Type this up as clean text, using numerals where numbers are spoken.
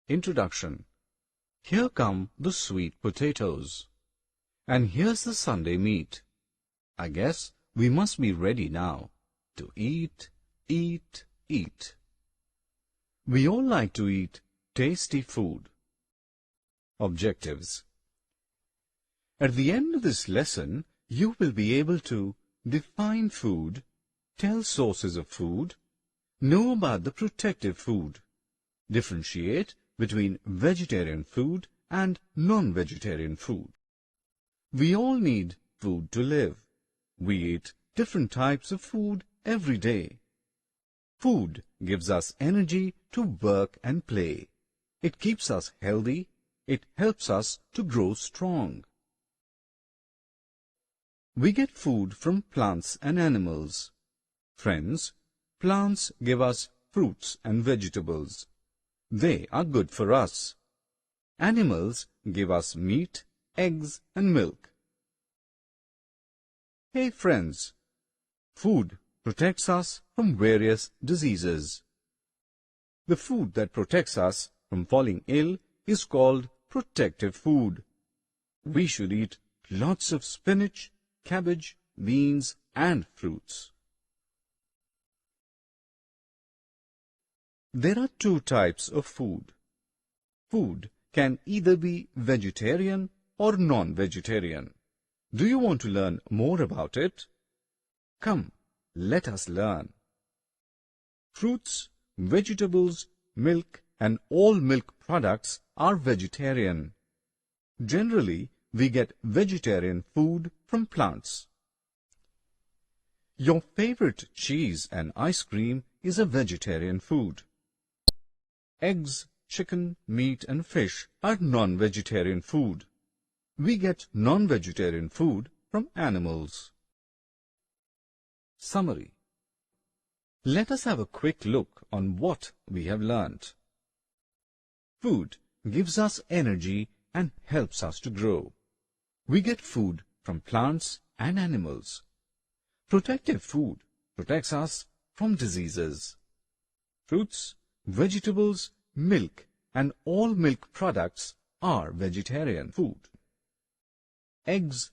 Introduction. Here come the sweet potatoes. And here's the Sunday meat. I guess we must be ready now to eat, eat, eat. We all like to eat tasty food. Objectives. At the end of this lesson, you will be able to define food, tell sources of food, know about the protective food, differentiate between vegetarian food and non-vegetarian food. We all need food to live. We eat different types of food every day. Food gives us energy to work and play. It keeps us healthy. It helps us to grow strong. We get food from plants and animals. Friends, plants give us fruits and vegetables. They are good for us. Animals give us meat, eggs, and milk. Hey friends, food protects us from various diseases. The food that protects us from falling ill is called protective food. We should eat lots of spinach, cabbage, beans, and fruits. There are two types of food. Food can either be vegetarian or non-vegetarian. Do you want to learn more about it? Come, let us learn. Fruits, vegetables, milk, and all milk products are vegetarian. Generally, we get vegetarian food from plants. Your favorite cheese and ice cream is a vegetarian food. Eggs, chicken, meat, and fish are non-vegetarian food. We get non-vegetarian food from animals. Summary. Let us have a quick look on what we have learnt. Food gives us energy and helps us to grow. We get food from plants and animals. Protective food protects us from diseases. Fruits, vegetables, milk, and all milk products are vegetarian food. Eggs,